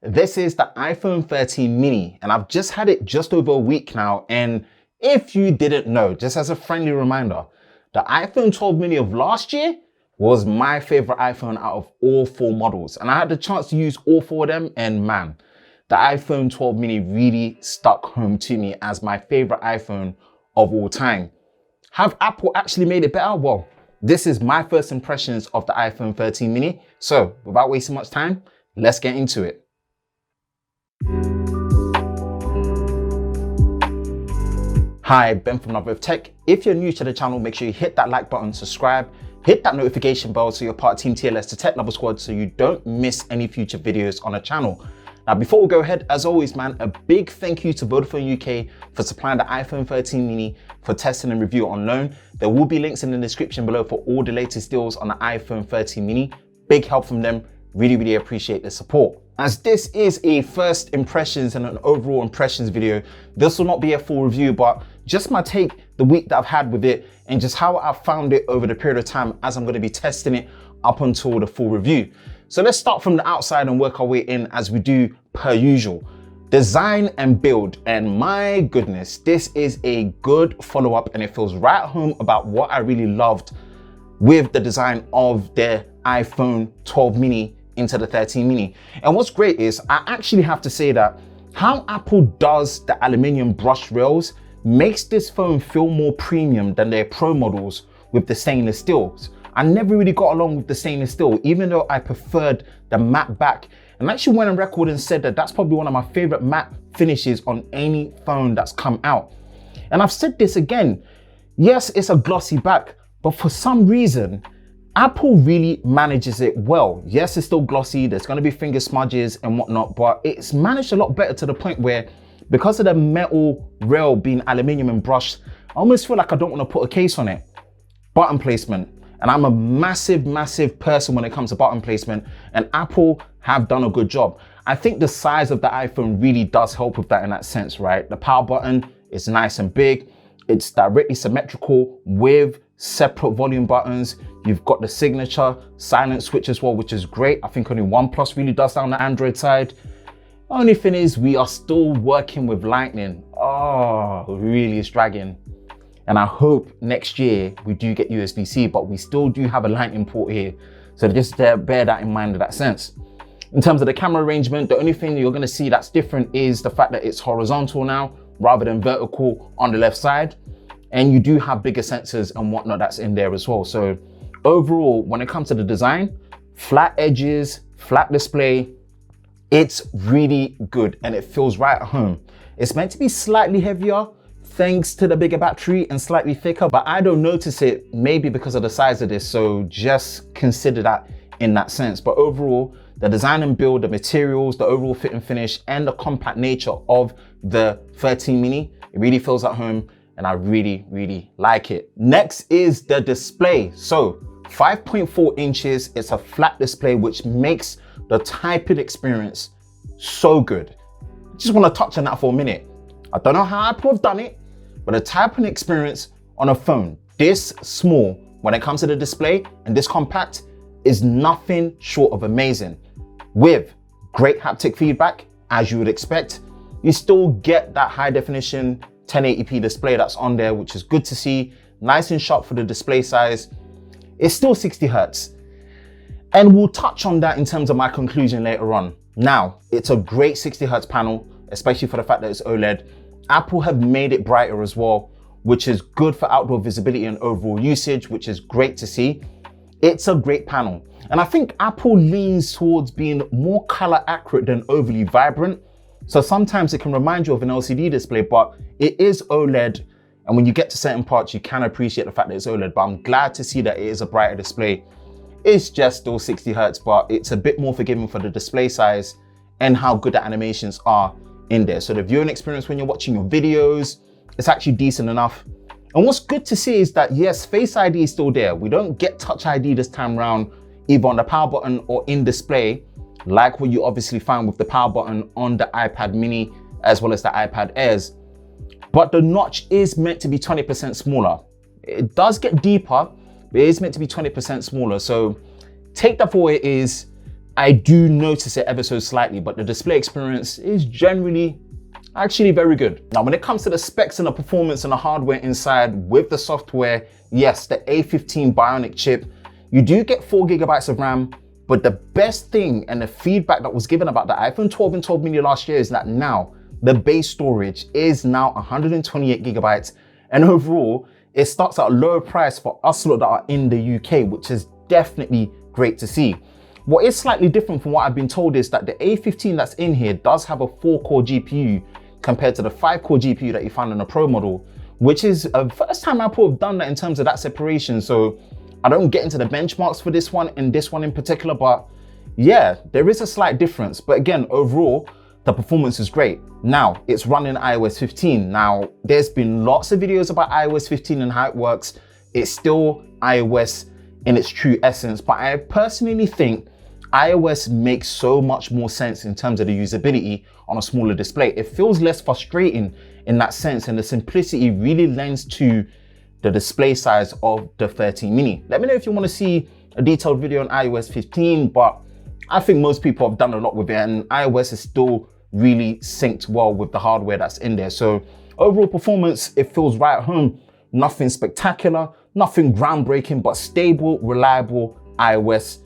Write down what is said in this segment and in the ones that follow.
This is the iPhone 13 mini, and I've just had it just over a week now. And if you didn't know, just as a friendly reminder, the iPhone 12 mini of last year was my favorite iPhone out of all four models. And I had the chance to use all four of them, and man, the iPhone 12 mini really stuck home to me as my favorite iPhone of all time. Have Apple actually made it better? Well, this is my first impressions of the iPhone 13 mini. So without wasting much time, let's get into it. Hi, Ben from Love of Tech. If you're new to the channel, make sure you hit that like button, subscribe, hit that notification bell so you're part of Team TLS, the Tech Lover Squad, so you don't miss any future videos on the channel. Now, before we go ahead, as always, man, a big thank you to Vodafone UK for supplying the iPhone 13 mini for testing and review on loan. There will be links in the description below for all the latest deals on the iPhone 13 mini. Big help from them. Really appreciate the support. As this is a first impressions and an overall impressions video, this will not be a full review, but just my take the week that I've had with it and just how I've found it over the period of time as I'm going to be testing it up until the full review. So let's start from the outside and work our way in as we do per usual. Design and build, and my goodness, this is a good follow-up and it feels right at home about what I really loved with the design of the iPhone 12 mini into the 13 mini. And what's great is I actually have to say that how Apple does the aluminium brush rails makes this phone feel more premium than their Pro models with the stainless steels. I never really got along with the stainless steel, even though I preferred the matte back. And actually went on record and said that that's probably one of my favorite matte finishes on any phone that's come out. And I've said this again, yes, it's a glossy back, but for some reason, Apple really manages it well. Yes, it's still glossy, there's gonna be finger smudges and whatnot, but it's managed a lot better to the point where, because of the metal rail being aluminium and brushed, I almost feel like I don't wanna put a case on it. Button placement, and I'm a massive person when it comes to button placement, and Apple have done a good job. I think the size of the iPhone really does help with that in that sense, right? The power button is nice and big, it's directly symmetrical with separate volume buttons. You've got the signature silent switch as well, which is great. I think only OnePlus really does that on the Android side. Only thing is we are still working with Lightning. Oh, really is dragging. And I hope next year we do get USB-C, but we still do have a Lightning port here. So just bear that in mind in that sense. In terms of the camera arrangement, the only thing you're gonna see that's different is the fact that it's horizontal now rather than vertical on the left side. And you do have bigger sensors and whatnot that's in there as well. So overall, when it comes to the design, flat edges, flat display, it's really good and it feels right at home. It's meant to be slightly heavier thanks to the bigger battery and slightly thicker, but I don't notice it, maybe because of the size of this. So just consider that in that sense. But overall, the design and build, the materials, the overall fit and finish, and the compact nature of the 13 mini, it really feels at home. And I really like it. Next is the display. So 5.4 inches, it's a flat display, which makes the typing experience so good. Just wanna touch on that for a minute. I don't know how Apple have done it, but the typing experience on a phone this small, when it comes to the display and this compact, is nothing short of amazing. With great haptic feedback, as you would expect, you still get that high definition 1080p display that's on there, which is good to see. Nice and sharp for the display size. It's still 60 Hertz. And we'll touch on that in terms of my conclusion later on. Now, it's a great 60 Hertz panel, especially for the fact that it's OLED. Apple have made it brighter as well, which is good for outdoor visibility and overall usage, which is great to see. It's a great panel. And I think Apple leans towards being more color accurate than overly vibrant. So sometimes it can remind you of an LCD display, but it is OLED. And when you get to certain parts, you can appreciate the fact that it's OLED, but I'm glad to see that it is a brighter display. It's just still 60 Hertz, but it's a bit more forgiving for the display size and how good the animations are in there. So the viewing experience when you're watching your videos, it's actually decent enough. And what's good to see is that yes, Face ID is still there. We don't get Touch ID this time around, either on the power button or in display, like what you obviously find with the power button on the iPad mini as well as the iPad Airs. But the notch is meant to be 20% smaller. It does get deeper, but it is meant to be 20% smaller. So take that for what it is. I do notice it ever so slightly, but the display experience is generally actually very good. Now, when it comes to the specs and the performance and the hardware inside with the software, yes, the A15 Bionic chip, you do get 4 GB of RAM, but the best thing and the feedback that was given about the iPhone 12 and 12 mini last year is that now the base storage is now 128 GB, and overall, it starts at a lower price for us lot that are in the UK, which is definitely great to see. What is slightly different from what I've been told is that the A15 that's in here does have a 4-core GPU compared to the 5-core GPU that you find in the Pro model, which is the first time Apple have done that in terms of that separation. So I don't get into the benchmarks for this one and this one in particular, but yeah, there is a slight difference. But again, overall, the performance is great. Now, it's running iOS 15. Now, there's been lots of videos about iOS 15 and how it works. It's still iOS in its true essence, but I personally think iOS makes so much more sense in terms of the usability on a smaller display. It feels less frustrating in that sense, and the simplicity really lends to the display size of the 13 mini. Let me know if you want to see a detailed video on iOS 15, but I think most people have done a lot with it, and iOS is still really synced well with the hardware that's in there. So overall performance, it feels right at home. Nothing spectacular, nothing groundbreaking, but stable, reliable iOS,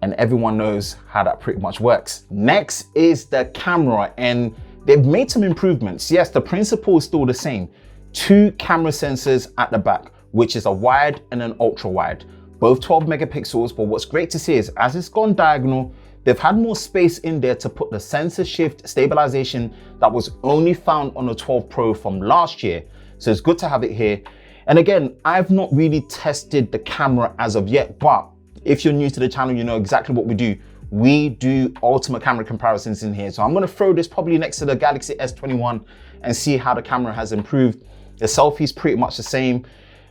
and everyone knows how that pretty much works. Next is the camera, and they've made some improvements. Yes, the principle is still the same. 2 camera sensors at the back, which is a wide and an ultra wide, both 12 megapixels. But what's great to see is as it's gone diagonal, they've had more space in there to put the sensor shift stabilization that was only found on the 12 Pro from last year. So it's good to have it here. And again, I've not really tested the camera as of yet, but if you're new to the channel, you know exactly what we do. We do ultimate camera comparisons in here. So I'm gonna throw this probably next to the Galaxy S21 and see how the camera has improved. The selfie's pretty much the same.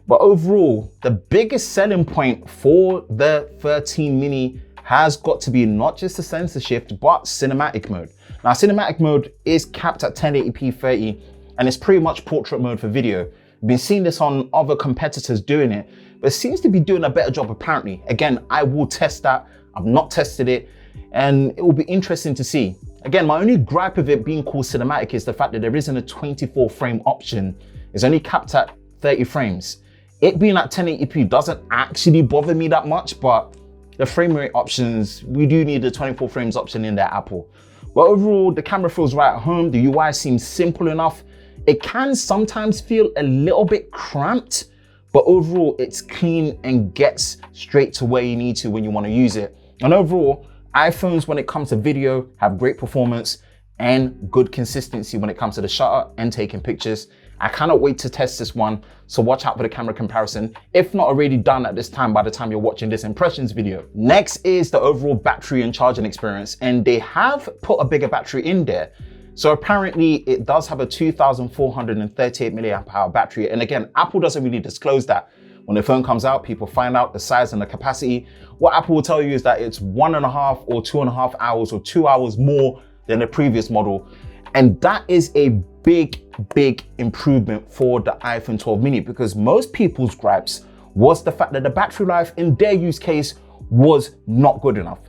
But overall, the biggest selling point for the 13 mini has got to be not just the sensor shift, but cinematic mode. Now, cinematic mode is capped at 1080p 30, and it's pretty much portrait mode for video. We've been seeing this on other competitors doing it, but it seems to be doing a better job apparently. Again, I will test that. I've not tested it, and it will be interesting to see. Again, my only gripe of it being called cinematic is the fact that there isn't a 24 frame option. It's only capped at 30 frames. It being at 1080p doesn't actually bother me that much, but the frame rate options, we do need the 24 frames option in there, Apple. But overall, the camera feels right at home. The UI seems simple enough. It can sometimes feel a little bit cramped, but overall it's clean and gets straight to where you need to when you want to use it. And overall, iPhones when it comes to video have great performance and good consistency when it comes to the shutter and taking pictures. I cannot wait to test this one, so watch out for the camera comparison, if not already done at this time by the time you're watching this impressions video. Next is the overall battery and charging experience, and they have put a bigger battery in there. So apparently it does have a 2,438 milliamp hour battery. And again, Apple doesn't really disclose that. When the phone comes out, people find out the size and the capacity. What Apple will tell you is that it's 1.5 or 2.5 hours or 2 hours more than the previous model. And that is a big improvement for the iPhone 12 mini, because most people's gripes was the fact that the battery life in their use case was not good enough.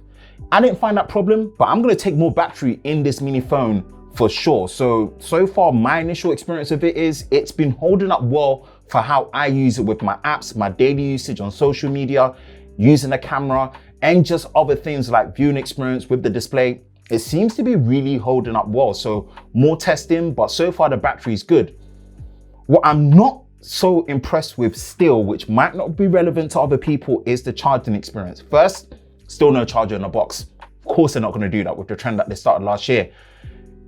I didn't find that problem, but I'm gonna take more battery in this mini phone for sure. So far, my initial experience of it is it's been holding up well for how I use it with my apps, my daily usage on social media, using the camera, and just other things like viewing experience with the display. It seems to be really holding up well. So more testing, but so far the battery is good. What I'm not so impressed with still, which might not be relevant to other people, is the charging experience. First, still no charger in the box. Of course they're not gonna do that with the trend that they started last year.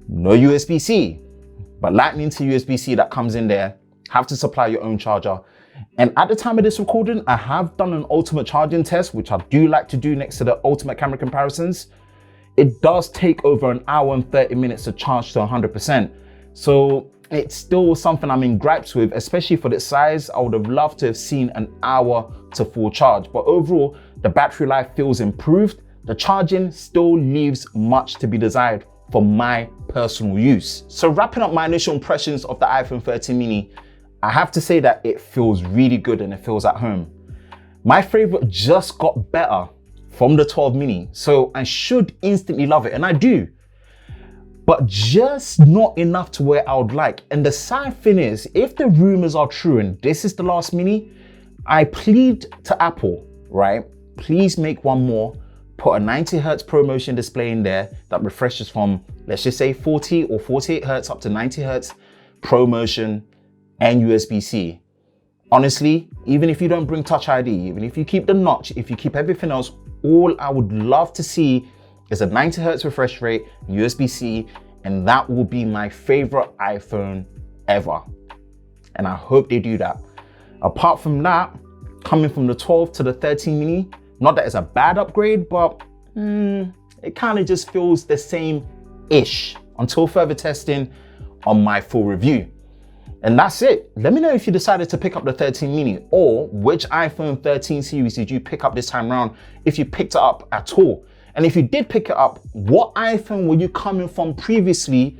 No USB-C, but Lightning to USB-C that comes in there. Have to supply your own charger. And at the time of this recording, I have done an ultimate charging test, which I do like to do next to the ultimate camera comparisons. It does take over an hour and 30 minutes to charge to 100%. So it's still something I'm in gripes with, especially for the size. I would have loved to have seen an hour to full charge, but overall, the battery life feels improved. The charging still leaves much to be desired for my personal use. So wrapping up my initial impressions of the iPhone 13 mini, I have to say that it feels really good and it feels at home. My favorite just got better from the 12 mini. So I should instantly love it, and I do, but just not enough to where I would like. And the sad thing is, if the rumors are true and this is the last mini, I plead to Apple, right? Please make one more, put a 90 Hertz ProMotion display in there that refreshes from, let's just say 40 or 48 Hertz up to 90 Hertz, ProMotion and USB-C. Honestly, even if you don't bring Touch ID, even if you keep the notch, if you keep everything else, all I would love to see is a 90 Hertz refresh rate, USB-C, and that will be my favorite iPhone ever. And I hope they do that. Apart from that, coming from the 12 to the 13 mini, not that it's a bad upgrade, but it kind of just feels the same-ish until further testing on my full review. And that's it. Let me know if you decided to pick up the 13 mini, or which iPhone 13 series did you pick up this time around, if you picked it up at all. And if you did pick it up, what iPhone were you coming from previously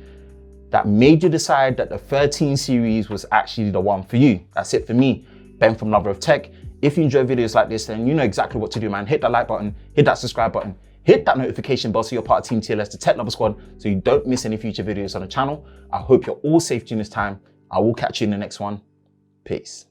that made you decide that the 13 series was actually the one for you? That's it for me, Ben from Lover of Tech. If you enjoy videos like this, then you know exactly what to do, man. Hit that like button, hit that subscribe button, hit that notification bell so you're part of Team TLS, the Tech Lover Squad, so you don't miss any future videos on the channel. I hope you're all safe during this time. I will catch you in the next one. Peace.